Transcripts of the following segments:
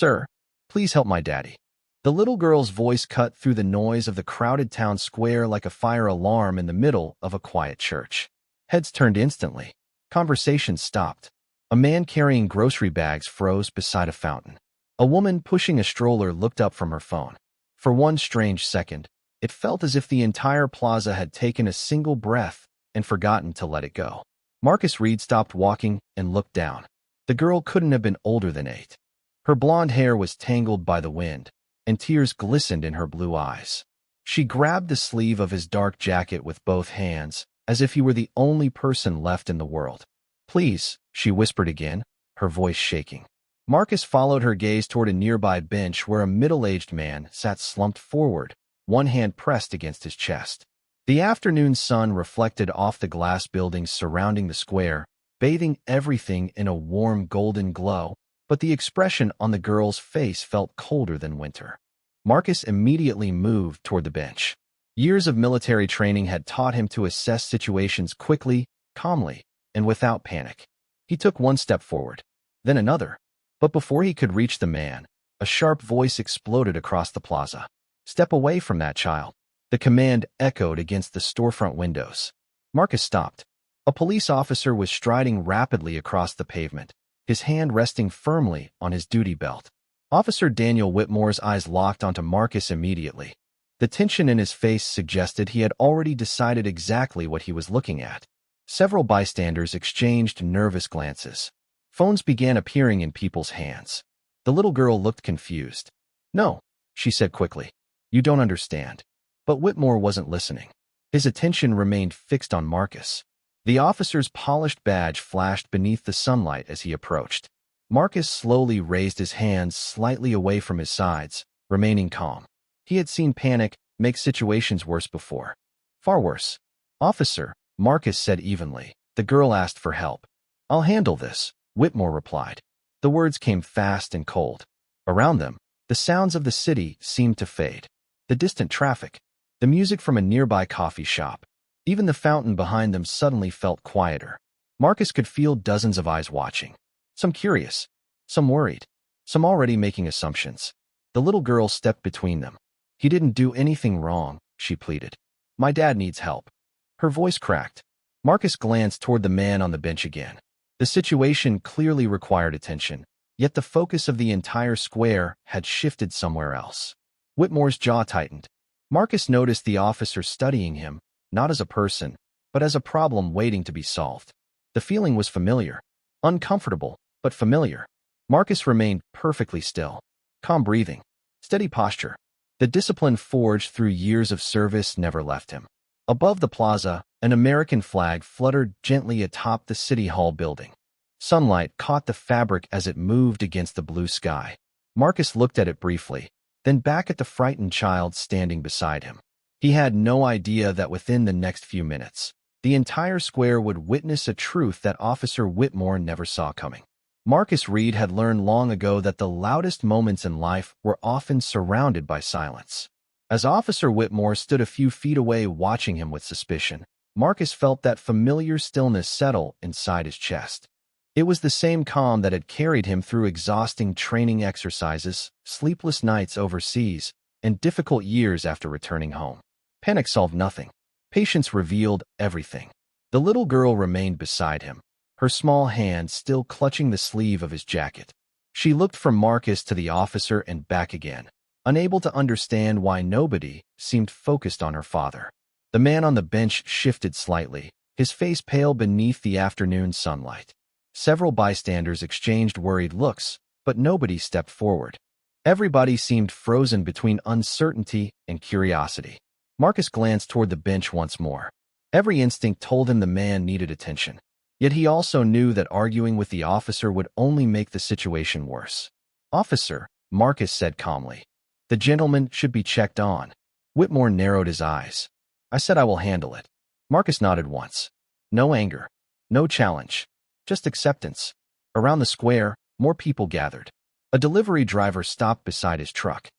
"Sir, please help my daddy." The little girl's voice cut through the noise of the crowded town square like a fire alarm in the middle of a quiet church. Heads turned instantly. Conversations stopped. A man carrying grocery bags froze beside a fountain. A woman pushing a stroller looked up from her phone. For one strange second, it felt as if the entire plaza had taken a single breath and forgotten to let it go. Marcus Reed stopped walking and looked down. The girl couldn't have been older than 8. Her blonde hair was tangled by the wind, and tears glistened in her blue eyes. She grabbed the sleeve of his dark jacket with both hands, as if he were the only person left in the world. "Please," she whispered again, her voice shaking. Marcus followed her gaze toward a nearby bench where a middle-aged man sat slumped forward, one hand pressed against his chest. The afternoon sun reflected off the glass buildings surrounding the square, bathing everything in a warm golden glow, but the expression on the girl's face felt colder than winter. Marcus immediately moved toward the bench. Years of military training had taught him to assess situations quickly, calmly, and without panic. He took one step forward, then another. But before he could reach the man, a sharp voice exploded across the plaza. "Step away from that child." The command echoed against the storefront windows. Marcus stopped. A police officer was striding rapidly across the pavement, his hand resting firmly on his duty belt. Officer Daniel Whitmore's eyes locked onto Marcus immediately. The tension in his face suggested he had already decided exactly what he was looking at. Several bystanders exchanged nervous glances. Phones began appearing in people's hands. The little girl looked confused. "No," she said quickly. "You don't understand." But Whitmore wasn't listening. His attention remained fixed on Marcus. The officer's polished badge flashed beneath the sunlight as he approached. Marcus slowly raised his hands slightly away from his sides, remaining calm. He had seen panic make situations worse before. Far worse. "Officer," Marcus said evenly. "The girl asked for help." "I'll handle this," Whitmore replied. The words came fast and cold. Around them, the sounds of the city seemed to fade. The distant traffic, the music from a nearby coffee shop. Even the fountain behind them suddenly felt quieter. Marcus could feel dozens of eyes watching. Some curious, some worried, some already making assumptions. The little girl stepped between them. "He didn't do anything wrong," she pleaded. "My dad needs help." Her voice cracked. Marcus glanced toward the man on the bench again. The situation clearly required attention, yet the focus of the entire square had shifted somewhere else. Whitmore's jaw tightened. Marcus noticed the officer studying him, not as a person, but as a problem waiting to be solved. The feeling was familiar. Uncomfortable, but familiar. Marcus remained perfectly still. Calm breathing. Steady posture. The discipline forged through years of service never left him. Above the plaza, an American flag fluttered gently atop the City Hall building. Sunlight caught the fabric as it moved against the blue sky. Marcus looked at it briefly, then back at the frightened child standing beside him. He had no idea that within the next few minutes, the entire square would witness a truth that Officer Whitmore never saw coming. Marcus Reed had learned long ago that the loudest moments in life were often surrounded by silence. As Officer Whitmore stood a few feet away watching him with suspicion, Marcus felt that familiar stillness settle inside his chest. It was the same calm that had carried him through exhausting training exercises, sleepless nights overseas, and difficult years after returning home. Panic solved nothing. Patience revealed everything. The little girl remained beside him, her small hand still clutching the sleeve of his jacket. She looked from Marcus to the officer and back again, unable to understand why nobody seemed focused on her father. The man on the bench shifted slightly, his face pale beneath the afternoon sunlight. Several bystanders exchanged worried looks, but nobody stepped forward. Everybody seemed frozen between uncertainty and curiosity. Marcus glanced toward the bench once more. Every instinct told him the man needed attention. Yet he also knew that arguing with the officer would only make the situation worse. "Officer," Marcus said calmly, "the gentleman should be checked on." Whitmore narrowed his eyes. "I said I will handle it." Marcus nodded once. No anger, no challenge, just acceptance. Around the square, more people gathered. A delivery driver stopped beside his truck.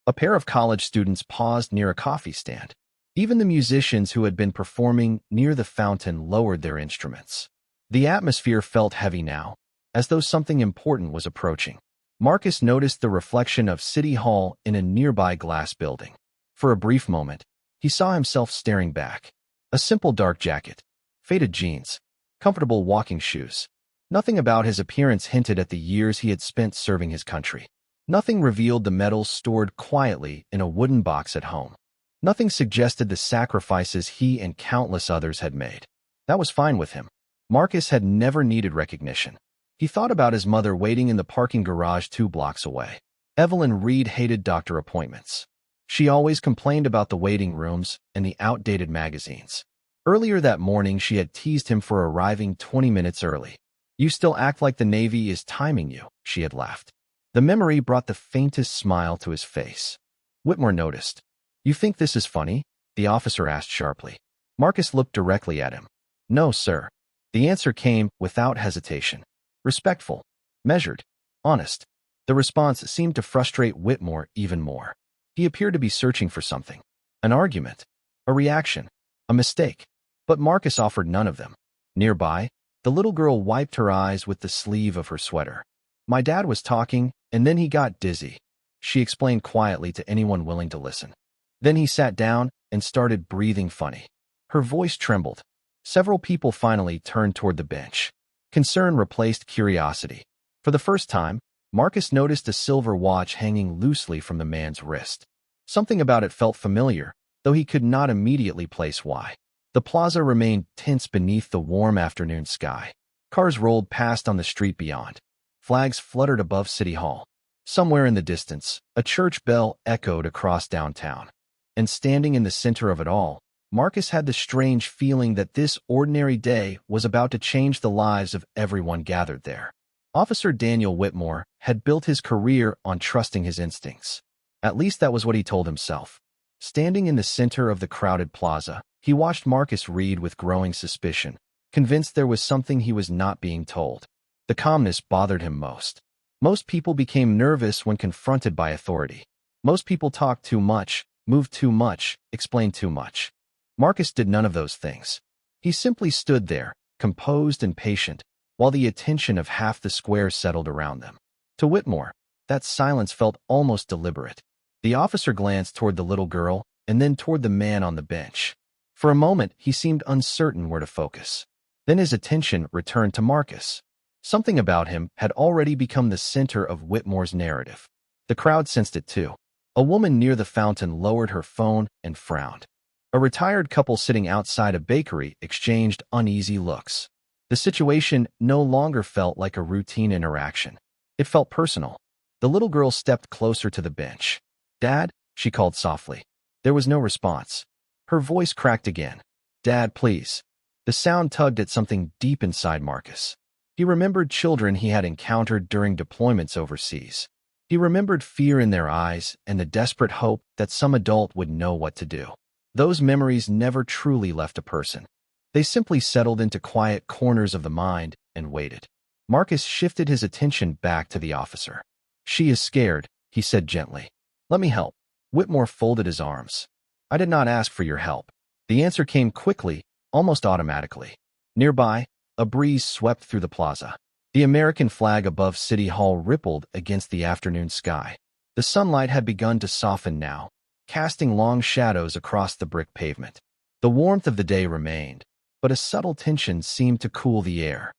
A pair of college students paused near a coffee stand. Even the musicians who had been performing near the fountain lowered their instruments. The atmosphere felt heavy now, as though something important was approaching. Marcus noticed the reflection of City Hall in a nearby glass building. For a brief moment, he saw himself staring back. A simple dark jacket, faded jeans, comfortable walking shoes. Nothing about his appearance hinted at the years he had spent serving his country. Nothing revealed the medals stored quietly in a wooden box at home. Nothing suggested the sacrifices he and countless others had made. That was fine with him. Marcus had never needed recognition. He thought about his mother waiting in the parking garage 2 blocks away. Evelyn Reed hated doctor appointments. She always complained about the waiting rooms and the outdated magazines. Earlier that morning, she had teased him for arriving 20 minutes early. "You still act like the Navy is timing you," she had laughed. The memory brought the faintest smile to his face. Whitmore noticed. "You think this is funny?" the officer asked sharply. Marcus looked directly at him. "No, sir." The answer came without hesitation. Respectful, measured, honest. The response seemed to frustrate Whitmore even more. He appeared to be searching for something. An argument, a reaction, a mistake. But Marcus offered none of them. Nearby, the little girl wiped her eyes with the sleeve of her sweater. "My dad was talking, and then he got dizzy," she explained quietly to anyone willing to listen. Then he sat down and started breathing funny. Her voice trembled. Several people finally turned toward the bench. Concern replaced curiosity. For the first time, Marcus noticed a silver watch hanging loosely from the man's wrist. Something about it felt familiar, though he could not immediately place why. The plaza remained tense beneath the warm afternoon sky. Cars rolled past on the street beyond. Flags fluttered above City Hall. Somewhere in the distance, a church bell echoed across downtown. And standing in the center of it all, Marcus had the strange feeling that this ordinary day was about to change the lives of everyone gathered there. Officer Daniel Whitmore had built his career on trusting his instincts. At least that was what he told himself. Standing in the center of the crowded plaza, he watched Marcus read with growing suspicion, convinced there was something he was not being told. The calmness bothered him most. Most people became nervous when confronted by authority. Most people talked too much, moved too much, explained too much. Marcus did none of those things. He simply stood there, composed and patient, while the attention of half the square settled around them. To Whitmore, that silence felt almost deliberate. The officer glanced toward the little girl and then toward the man on the bench. For a moment, he seemed uncertain where to focus. Then his attention returned to Marcus. Something about him had already become the center of Whitmore's narrative. The crowd sensed it too. A woman near the fountain lowered her phone and frowned. A retired couple sitting outside a bakery exchanged uneasy looks. The situation no longer felt like a routine interaction. It felt personal. The little girl stepped closer to the bench. "Dad?" she called softly. There was no response. Her voice cracked again. "Dad, please." The sound tugged at something deep inside Marcus. He remembered children he had encountered during deployments overseas. He remembered fear in their eyes and the desperate hope that some adult would know what to do. Those memories never truly left a person. They simply settled into quiet corners of the mind and waited. Marcus shifted his attention back to the officer. "She is scared," he said gently. "Let me help." Whitmore folded his arms. "I did not ask for your help." The answer came quickly, almost automatically. Nearby, a breeze swept through the plaza. The American flag above City Hall rippled against the afternoon sky. The sunlight had begun to soften now, casting long shadows across the brick pavement. The warmth of the day remained, but a subtle tension seemed to cool the air.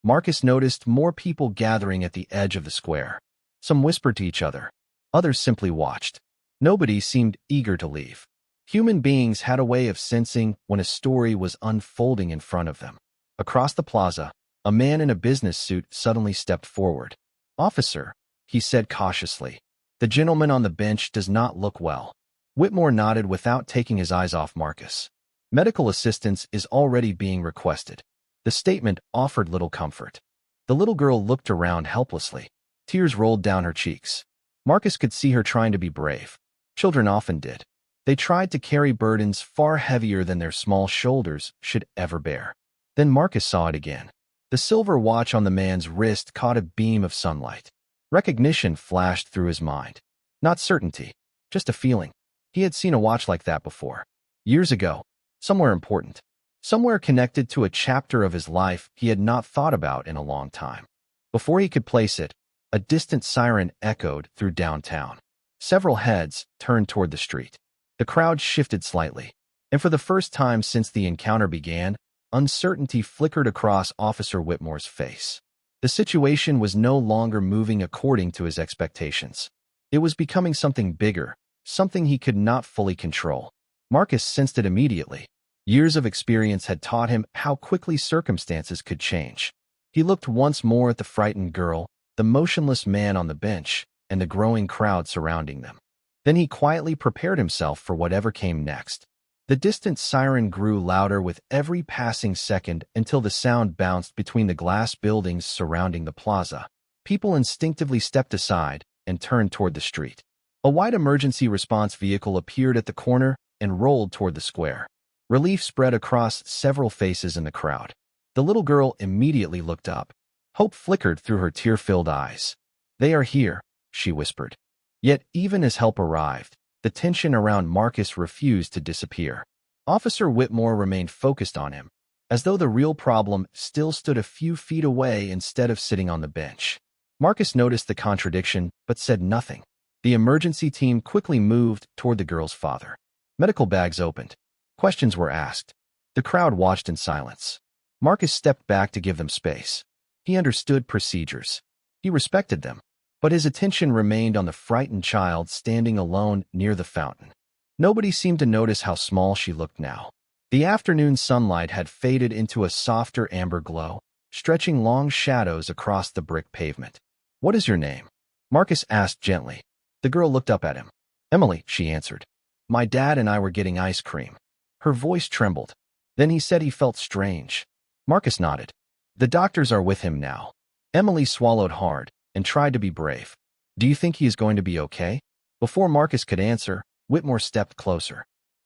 Marcus noticed more people gathering at the edge of the square. Some whispered to each other. Others simply watched. Nobody seemed eager to leave. Human beings had a way of sensing when a story was unfolding in front of them. Across the plaza, a man in a business suit suddenly stepped forward. "Officer," he said cautiously, "the gentleman on the bench does not look well." Whitmore nodded without taking his eyes off Marcus. Medical assistance is already being requested. The statement offered little comfort. The little girl looked around helplessly. Tears rolled down her cheeks. Marcus could see her trying to be brave. Children often did. They tried to carry burdens far heavier than their small shoulders should ever bear. Then Marcus saw it again. The silver watch on the man's wrist caught a beam of sunlight. Recognition flashed through his mind. Not certainty, just a feeling. He had seen a watch like that before. Years ago, somewhere important. Somewhere connected to a chapter of his life he had not thought about in a long time. Before he could place it, A distant siren echoed through downtown. Several heads turned toward the street. The crowd shifted slightly, and for the first time since the encounter began, uncertainty flickered across Officer Whitmore's face. The situation was no longer moving according to his expectations. It was becoming something bigger, something he could not fully control. Marcus sensed it immediately. Years of experience had taught him how quickly circumstances could change. He looked once more at the frightened girl, the motionless man on the bench, and the growing crowd surrounding them. Then he quietly prepared himself for whatever came next. The distant siren grew louder with every passing second until the sound bounced between the glass buildings surrounding the plaza. People instinctively stepped aside and turned toward the street. A white emergency response vehicle appeared at the corner and rolled toward the square. Relief spread across several faces in the crowd. The little girl immediately looked up. Hope flickered through her tear-filled eyes. "They are here," she whispered. Yet even as help arrived, the tension around Marcus refused to disappear. Officer Whitmore remained focused on him, as though the real problem still stood a few feet away instead of sitting on the bench. Marcus noticed the contradiction, but said nothing. The emergency team quickly moved toward the girl's father. Medical bags opened. Questions were asked. The crowd watched in silence. Marcus stepped back to give them space. He understood procedures. He respected them, but his attention remained on the frightened child standing alone near the fountain. Nobody seemed to notice how small she looked now. The afternoon sunlight had faded into a softer amber glow, stretching long shadows across the brick pavement. "What is your name?" Marcus asked gently. The girl looked up at him. "Emily," she answered. "My dad and I were getting ice cream." Her voice trembled. Then he said he felt strange. Marcus nodded. "The doctors are with him now." Emily swallowed hard and tried to be brave. "Do you think he is going to be okay?" Before Marcus could answer, Whitmore stepped closer.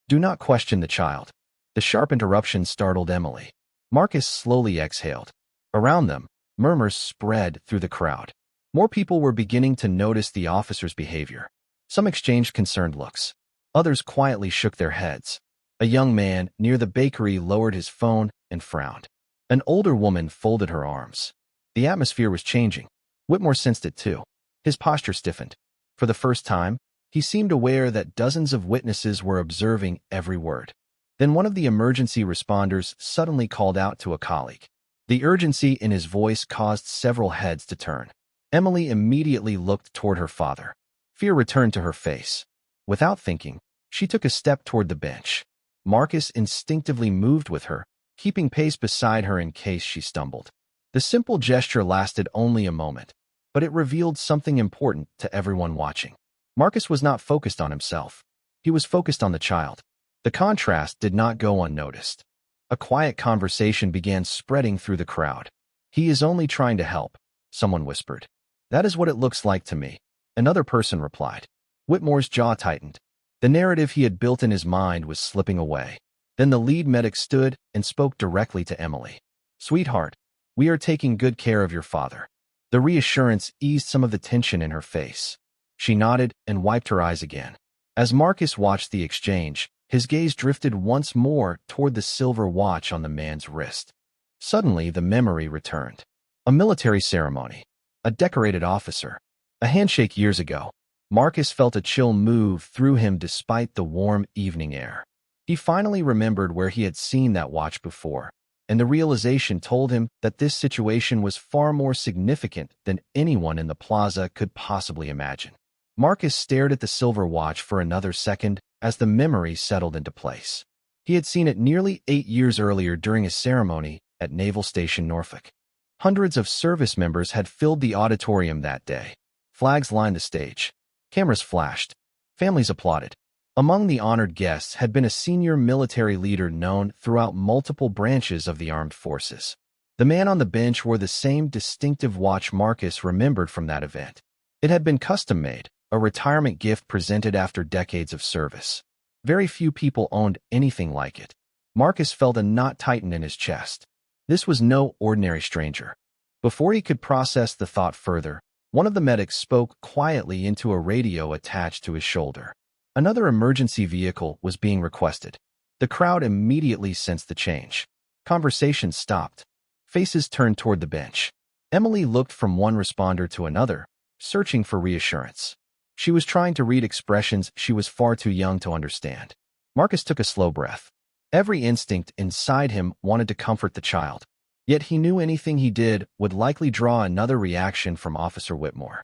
"Do not question the child." The sharp interruption startled Emily. Marcus slowly exhaled. Around them, murmurs spread through the crowd. More people were beginning to notice the officer's behavior. Some exchanged concerned looks. Others quietly shook their heads. A young man near the bakery lowered his phone and frowned. An older woman folded her arms. The atmosphere was changing. Whitmore sensed it too. His posture stiffened. For the first time, he seemed aware that dozens of witnesses were observing every word. Then one of the emergency responders suddenly called out to a colleague. The urgency in his voice caused several heads to turn. Emily immediately looked toward her father. Fear returned to her face. Without thinking, she took a step toward the bench. Marcus instinctively moved with her, keeping pace beside her in case she stumbled. The simple gesture lasted only a moment, but it revealed something important to everyone watching. Marcus was not focused on himself. He was focused on the child. The contrast did not go unnoticed. A quiet conversation began spreading through the crowd. "He is only trying to help," someone whispered. "That is what it looks like to me," another person replied. Whitmore's jaw tightened. The narrative he had built in his mind was slipping away. Then the lead medic stood and spoke directly to Emily. "Sweetheart, we are taking good care of your father." The reassurance eased some of the tension in her face. She nodded and wiped her eyes again. As Marcus watched the exchange, his gaze drifted once more toward the silver watch on the man's wrist. Suddenly, the memory returned. A military ceremony. A decorated officer. A handshake years ago. Marcus felt a chill move through him despite the warm evening air. He finally remembered where he had seen that watch before, and the realization told him that this situation was far more significant than anyone in the plaza could possibly imagine. Marcus stared at the silver watch for another second as the memory settled into place. He had seen it nearly 8 years earlier during a ceremony at Naval Station Norfolk. Hundreds of service members had filled the auditorium that day. Flags lined the stage. Cameras flashed. Families applauded. Among the honored guests had been a senior military leader known throughout multiple branches of the armed forces. The man on the bench wore the same distinctive watch Marcus remembered from that event. It had been custom-made, a retirement gift presented after decades of service. Very few people owned anything like it. Marcus felt a knot tighten in his chest. This was no ordinary stranger. Before he could process the thought further, one of the medics spoke quietly into a radio attached to his shoulder. Another emergency vehicle was being requested. The crowd immediately sensed the change. Conversation stopped. Faces turned toward the bench. Emily looked from one responder to another, searching for reassurance. She was trying to read expressions she was far too young to understand. Marcus took a slow breath. Every instinct inside him wanted to comfort the child. Yet he knew anything he did would likely draw another reaction from Officer Whitmore.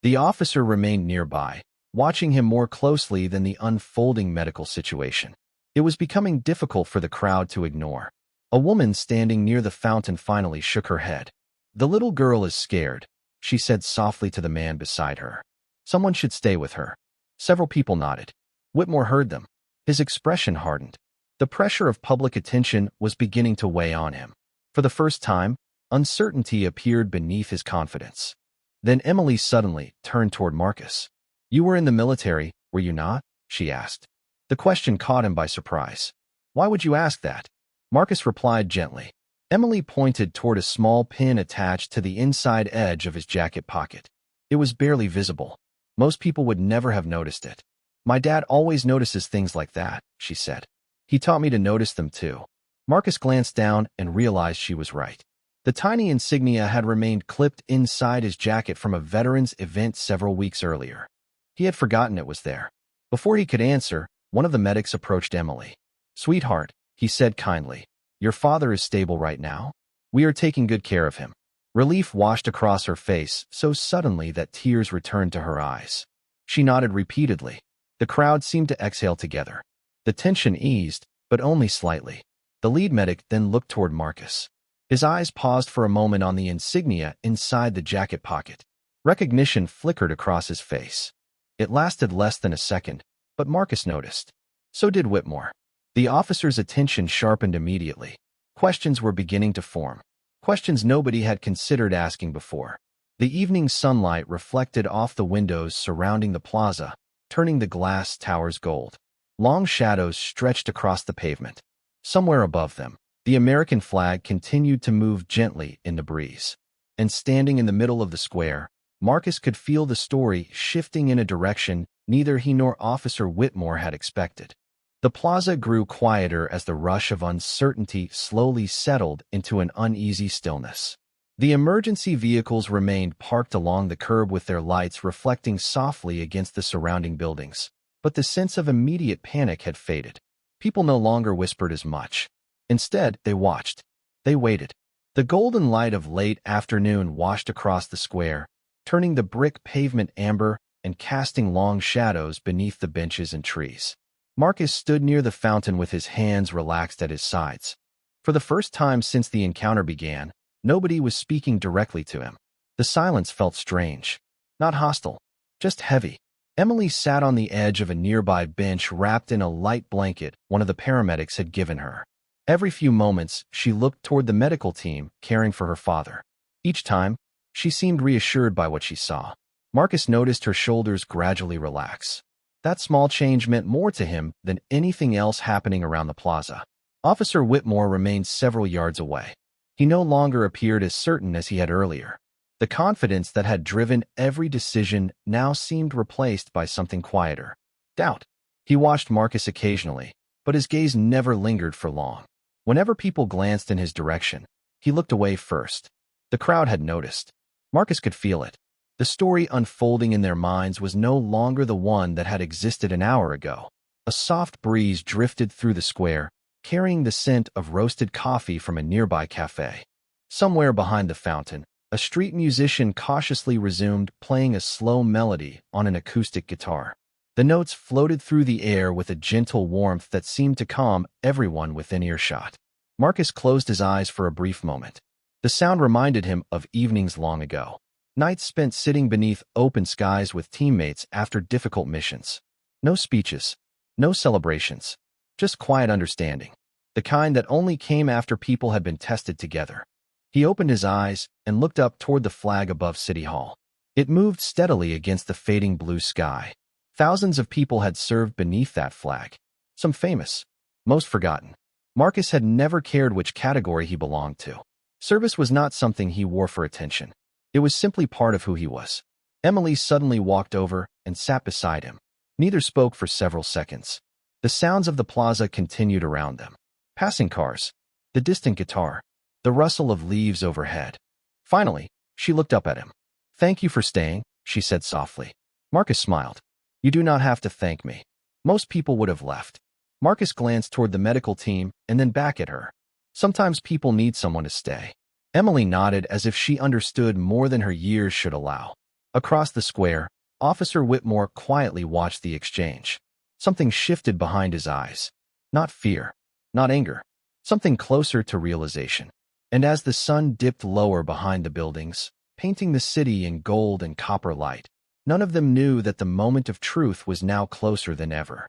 The officer remained nearby, watching him more closely than the unfolding medical situation. It was becoming difficult for the crowd to ignore. A woman standing near the fountain finally shook her head. "The little girl is scared," she said softly to the man beside her. "Someone should stay with her." Several people nodded. Whitmore heard them. His expression hardened. The pressure of public attention was beginning to weigh on him. For the first time, uncertainty appeared beneath his confidence. Then Emily suddenly turned toward Marcus. "You were in the military, were you not?" she asked. The question caught him by surprise. "Why would you ask that?" Marcus replied gently. Emily pointed toward a small pin attached to the inside edge of his jacket pocket. It was barely visible. Most people would never have noticed it. "My dad always notices things like that," she said. "He taught me to notice them too." Marcus glanced down and realized she was right. The tiny insignia had remained clipped inside his jacket from a veterans event several weeks earlier. He had forgotten it was there. Before he could answer, one of the medics approached Emily. "Sweetheart," he said kindly, "your father is stable right now? We are taking good care of him." Relief washed across her face so suddenly that tears returned to her eyes. She nodded repeatedly. The crowd seemed to exhale together. The tension eased, but only slightly. The lead medic then looked toward Marcus. His eyes paused for a moment on the insignia inside the jacket pocket. Recognition flickered across his face. It lasted less than a second, but Marcus noticed. So did Whitmore. The officer's attention sharpened immediately. Questions were beginning to form. Questions nobody had considered asking before. The evening sunlight reflected off the windows surrounding the plaza, turning the glass towers gold. Long shadows stretched across the pavement. Somewhere above them, the American flag continued to move gently in the breeze. And standing in the middle of the square, Marcus could feel the story shifting in a direction neither he nor Officer Whitmore had expected. The plaza grew quieter as the rush of uncertainty slowly settled into an uneasy stillness. The emergency vehicles remained parked along the curb with their lights reflecting softly against the surrounding buildings. But the sense of immediate panic had faded. People no longer whispered as much. Instead, they watched. They waited. The golden light of late afternoon washed across the square, turning the brick pavement amber and casting long shadows beneath the benches and trees. Marcus stood near the fountain with his hands relaxed at his sides. For the first time since the encounter began, nobody was speaking directly to him. The silence felt strange. Not hostile, just heavy. Emily sat on the edge of a nearby bench wrapped in a light blanket one of the paramedics had given her. Every few moments, she looked toward the medical team caring for her father. Each time, she seemed reassured by what she saw. Marcus noticed her shoulders gradually relax. That small change meant more to him than anything else happening around the plaza. Officer Whitmore remained several yards away. He no longer appeared as certain as he had earlier. The confidence that had driven every decision now seemed replaced by something quieter. Doubt. He watched Marcus occasionally, but his gaze never lingered for long. Whenever people glanced in his direction, he looked away first. The crowd had noticed. Marcus could feel it. The story unfolding in their minds was no longer the one that had existed an hour ago. A soft breeze drifted through the square, carrying the scent of roasted coffee from a nearby cafe. Somewhere behind the fountain, a street musician cautiously resumed playing a slow melody on an acoustic guitar. The notes floated through the air with a gentle warmth that seemed to calm everyone within earshot. Marcus closed his eyes for a brief moment. The sound reminded him of evenings long ago. Nights spent sitting beneath open skies with teammates after difficult missions. No speeches, no celebrations, just quiet understanding, the kind that only came after people had been tested together. He opened his eyes and looked up toward the flag above City Hall. It moved steadily against the fading blue sky. Thousands of people had served beneath that flag, some famous, most forgotten. Marcus had never cared which category he belonged to. Service was not something he wore for attention. It was simply part of who he was. Emily suddenly walked over and sat beside him. Neither spoke for several seconds. The sounds of the plaza continued around them. Passing cars, the distant guitar, the rustle of leaves overhead. Finally, she looked up at him. "Thank you for staying," she said softly. Marcus smiled. You do not have to thank me. Most people would have left. Marcus glanced toward the medical team and then back at her. Sometimes people need someone to stay. Emily nodded as if she understood more than her years should allow. Across the square, Officer Whitmore quietly watched the exchange. Something shifted behind his eyes. Not fear, not anger, something closer to realization. And as the sun dipped lower behind the buildings, painting the city in gold and copper light, none of them knew that the moment of truth was now closer than ever.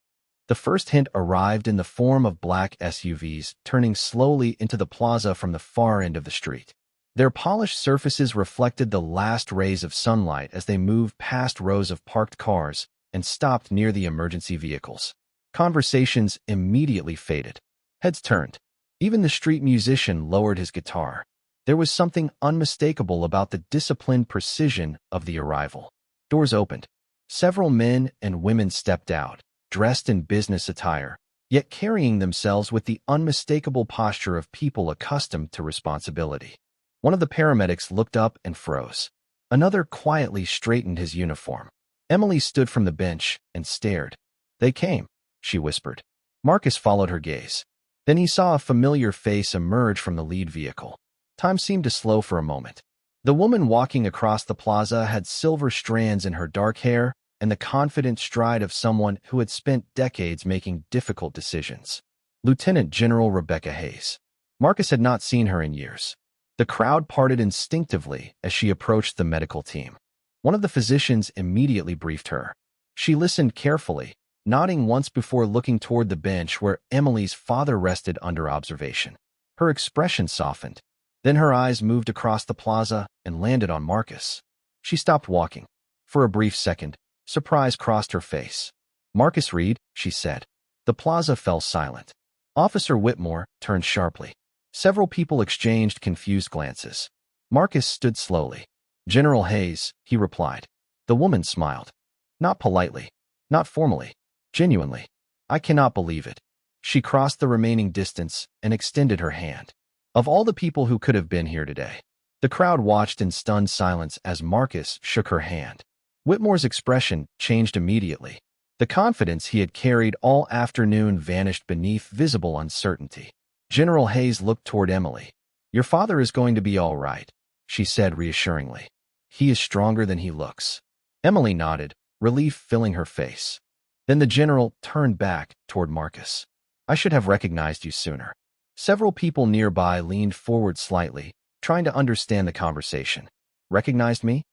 The first hint arrived in the form of black SUVs turning slowly into the plaza from the far end of the street. Their polished surfaces reflected the last rays of sunlight as they moved past rows of parked cars and stopped near the emergency vehicles. Conversations immediately faded. Heads turned. Even the street musician lowered his guitar. There was something unmistakable about the disciplined precision of the arrival. Doors opened. Several men and women stepped out, dressed in business attire, yet carrying themselves with the unmistakable posture of people accustomed to responsibility. One of the paramedics looked up and froze. Another quietly straightened his uniform. Emily stood from the bench and stared. They came, she whispered. Marcus followed her gaze. Then he saw a familiar face emerge from the lead vehicle. Time seemed to slow for a moment. The woman walking across the plaza had silver strands in her dark hair and the confident stride of someone who had spent decades making difficult decisions. Lieutenant General Rebecca Hayes. Marcus had not seen her in years. The crowd parted instinctively as she approached the medical team. One of the physicians immediately briefed her. She listened carefully, nodding once before looking toward the bench where Emily's father rested under observation. Her expression softened. Then her eyes moved across the plaza and landed on Marcus. She stopped walking. For a brief second, surprise crossed her face. Marcus Reed, she said. The plaza fell silent. Officer Whitmore turned sharply. Several people exchanged confused glances. Marcus stood slowly. General Hayes, he replied. The woman smiled. Not politely, not formally, genuinely. I cannot believe it. She crossed the remaining distance and extended her hand. Of all the people who could have been here today, the crowd watched in stunned silence as Marcus shook her hand. Whitmore's expression changed immediately. The confidence he had carried all afternoon vanished beneath visible uncertainty. General Hayes looked toward Emily. Your father is going to be all right, she said reassuringly. He is stronger than he looks. Emily nodded, relief filling her face. Then the general turned back toward Marcus. I should have recognized you sooner. Several people nearby leaned forward slightly, trying to understand the conversation. Recognized me?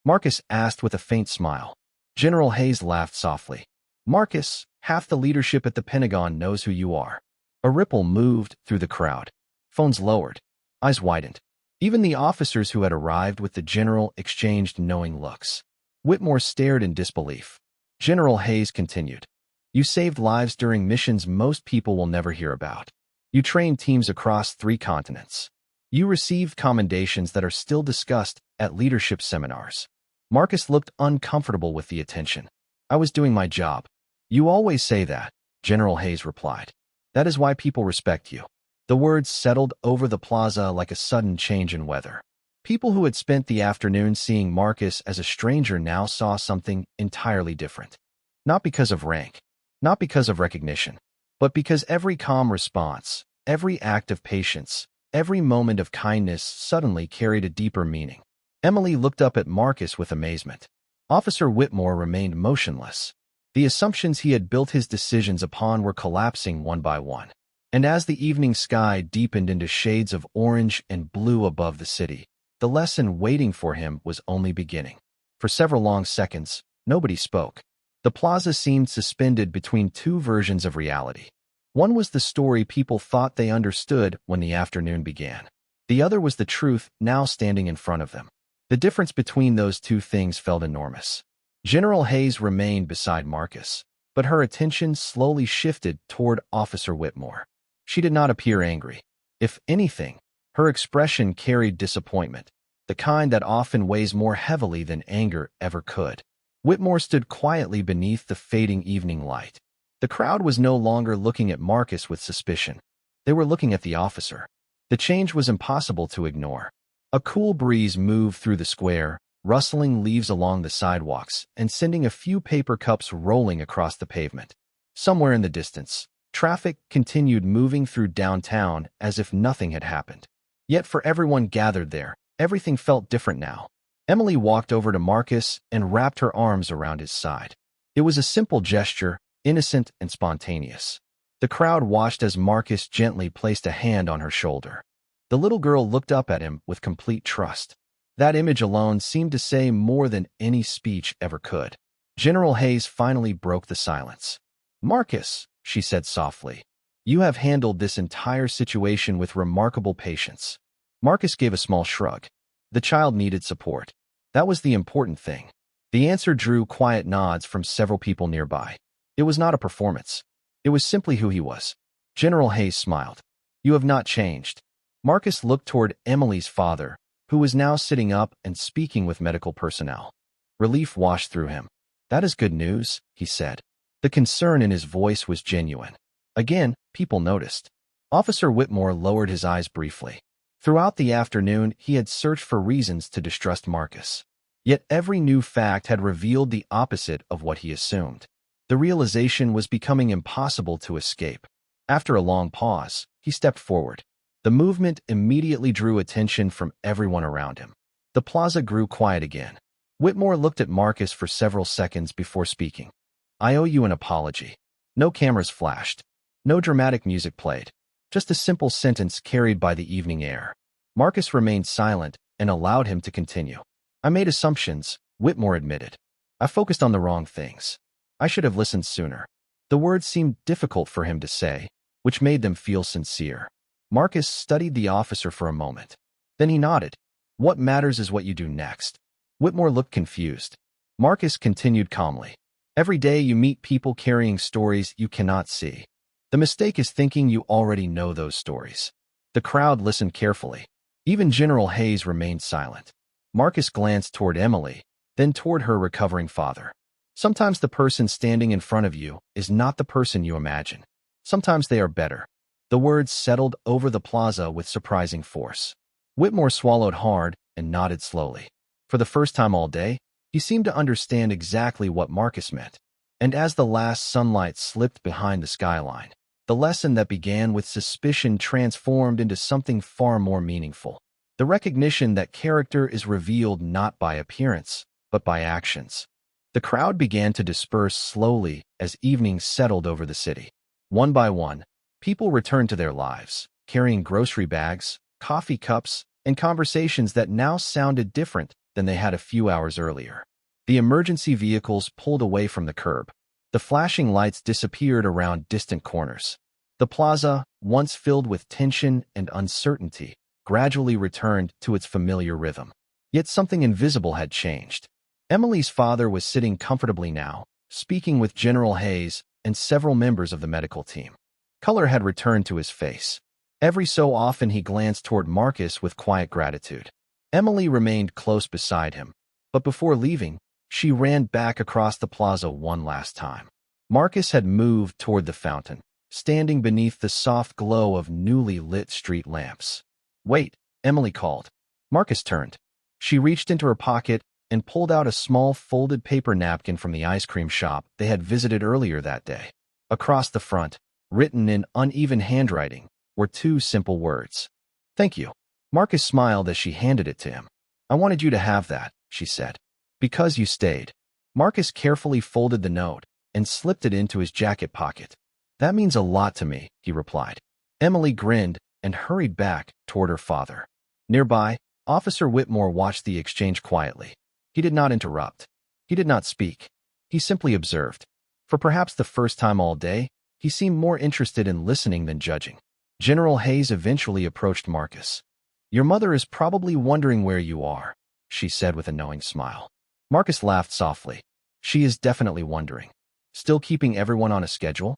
Marcus asked with a faint smile. General Hayes laughed softly. Marcus, half the leadership at the Pentagon knows who you are. A ripple moved through the crowd. Phones lowered. Eyes widened. Even the officers who had arrived with the general exchanged knowing looks. Whitmore stared in disbelief. General Hayes continued. You saved lives during missions most people will never hear about. You trained teams across 3 continents. You received commendations that are still discussed at leadership seminars. Marcus looked uncomfortable with the attention. I was doing my job. You always say that, General Hayes replied. That is why people respect you. The words settled over the plaza like a sudden change in weather. People who had spent the afternoon seeing Marcus as a stranger now saw something entirely different. Not because of rank, not because of recognition, but because every calm response, every act of patience, every moment of kindness suddenly carried a deeper meaning. Emily looked up at Marcus with amazement. Officer Whitmore remained motionless. The assumptions he had built his decisions upon were collapsing one by one. And as the evening sky deepened into shades of orange and blue above the city, the lesson waiting for him was only beginning. For several long seconds, nobody spoke. The plaza seemed suspended between 2 versions of reality. One was the story people thought they understood when the afternoon began. The other was the truth now standing in front of them. The difference between those 2 things felt enormous. General Hayes remained beside Marcus, but her attention slowly shifted toward Officer Whitmore. She did not appear angry. If anything, her expression carried disappointment, the kind that often weighs more heavily than anger ever could. Whitmore stood quietly beneath the fading evening light. The crowd was no longer looking at Marcus with suspicion. They were looking at the officer. The change was impossible to ignore. A cool breeze moved through the square, rustling leaves along the sidewalks and sending a few paper cups rolling across the pavement. Somewhere in the distance, traffic continued moving through downtown as if nothing had happened. Yet for everyone gathered there, everything felt different now. Emily walked over to Marcus and wrapped her arms around his side. It was a simple gesture, innocent and spontaneous. The crowd watched as Marcus gently placed a hand on her shoulder. The little girl looked up at him with complete trust. That image alone seemed to say more than any speech ever could. General Hayes finally broke the silence. "Marcus," she said softly, "you have handled this entire situation with remarkable patience." Marcus gave a small shrug. The child needed support. That was the important thing. The answer drew quiet nods from several people nearby. It was not a performance. It was simply who he was. General Hayes smiled. "You have not changed." Marcus looked toward Emily's father, who was now sitting up and speaking with medical personnel. Relief washed through him. "That is good news," he said. The concern in his voice was genuine. Again, people noticed. Officer Whitmore lowered his eyes briefly. Throughout the afternoon, he had searched for reasons to distrust Marcus. Yet every new fact had revealed the opposite of what he assumed. The realization was becoming impossible to escape. After a long pause, he stepped forward. The movement immediately drew attention from everyone around him. The plaza grew quiet again. Whitmore looked at Marcus for several seconds before speaking. "I owe you an apology." No cameras flashed. No dramatic music played. Just a simple sentence carried by the evening air. Marcus remained silent and allowed him to continue. "I made assumptions," Whitmore admitted. "I focused on the wrong things. I should have listened sooner." The words seemed difficult for him to say, which made them feel sincere. Marcus studied the officer for a moment. Then he nodded. "What matters is what you do next." Whitmore looked confused. Marcus continued calmly. "Every day you meet people carrying stories you cannot see. The mistake is thinking you already know those stories." The crowd listened carefully. Even General Hayes remained silent. Marcus glanced toward Emily, then toward her recovering father. "Sometimes the person standing in front of you is not the person you imagine. Sometimes they are better." The words settled over the plaza with surprising force. Whitmore swallowed hard and nodded slowly. For the first time all day, he seemed to understand exactly what Marcus meant. And as the last sunlight slipped behind the skyline, the lesson that began with suspicion transformed into something far more meaningful. The recognition that character is revealed not by appearance, but by actions. The crowd began to disperse slowly as evening settled over the city. One by one, people returned to their lives, carrying grocery bags, coffee cups, and conversations that now sounded different than they had a few hours earlier. The emergency vehicles pulled away from the curb. The flashing lights disappeared around distant corners. The plaza, once filled with tension and uncertainty, gradually returned to its familiar rhythm. Yet something invisible had changed. Emily's father was sitting comfortably now, speaking with General Hayes and several members of the medical team. Color had returned to his face. Every so often he glanced toward Marcus with quiet gratitude. Emily remained close beside him, but before leaving, she ran back across the plaza one last time. Marcus had moved toward the fountain, standing beneath the soft glow of newly lit street lamps. "Wait," Emily called. Marcus turned. She reached into her pocket and pulled out a small folded paper napkin from the ice cream shop they had visited earlier that day. Across the front, written in uneven handwriting, were two simple words. "Thank you." Marcus smiled as she handed it to him. "I wanted you to have that," she said. "Because you stayed." Marcus carefully folded the note and slipped it into his jacket pocket. "That means a lot to me," he replied. Emily grinned and hurried back toward her father. Nearby, Officer Whitmore watched the exchange quietly. He did not interrupt. He did not speak. He simply observed. For perhaps the first time all day, he seemed more interested in listening than judging. General Hayes eventually approached Marcus. "Your mother is probably wondering where you are," she said with a knowing smile. Marcus laughed softly. "She is definitely wondering. Still keeping everyone on a schedule?"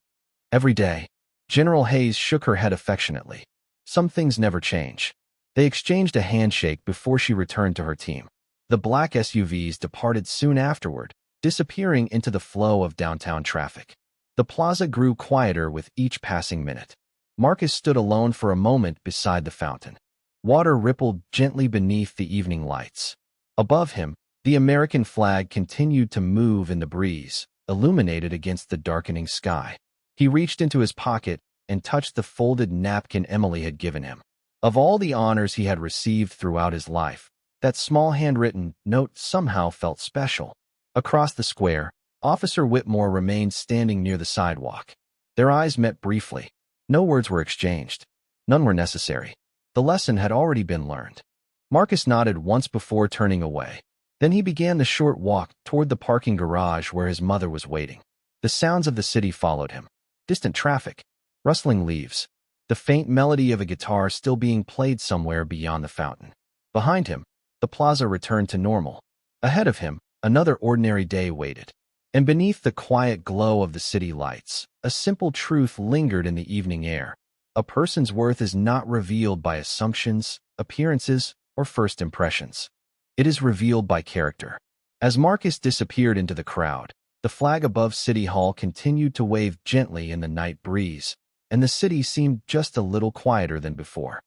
"Every day." General Hayes shook her head affectionately. "Some things never change." They exchanged a handshake before she returned to her team. The black SUVs departed soon afterward, disappearing into the flow of downtown traffic. The plaza grew quieter with each passing minute. Marcus stood alone for a moment beside the fountain. Water rippled gently beneath the evening lights. Above him, The American flag continued to move in the breeze, illuminated against the darkening sky. He reached into his pocket and touched the folded napkin Emily had given him. Of all the honors he had received throughout his life, that small handwritten note somehow felt special. Across the square, Officer Whitmore remained standing near the sidewalk. Their eyes met briefly. No words were exchanged. None were necessary. The lesson had already been learned. Marcus nodded once before turning away. Then he began the short walk toward the parking garage where his mother was waiting. The sounds of the city followed him. Distant traffic, rustling leaves, the faint melody of a guitar still being played somewhere beyond the fountain. Behind him, the plaza returned to normal. Ahead of him, another ordinary day waited. And beneath the quiet glow of the city lights, a simple truth lingered in the evening air. A person's worth is not revealed by assumptions, appearances, or first impressions. It is revealed by character. As Marcus disappeared into the crowd, the flag above City Hall continued to wave gently in the night breeze, and the city seemed just a little quieter than before.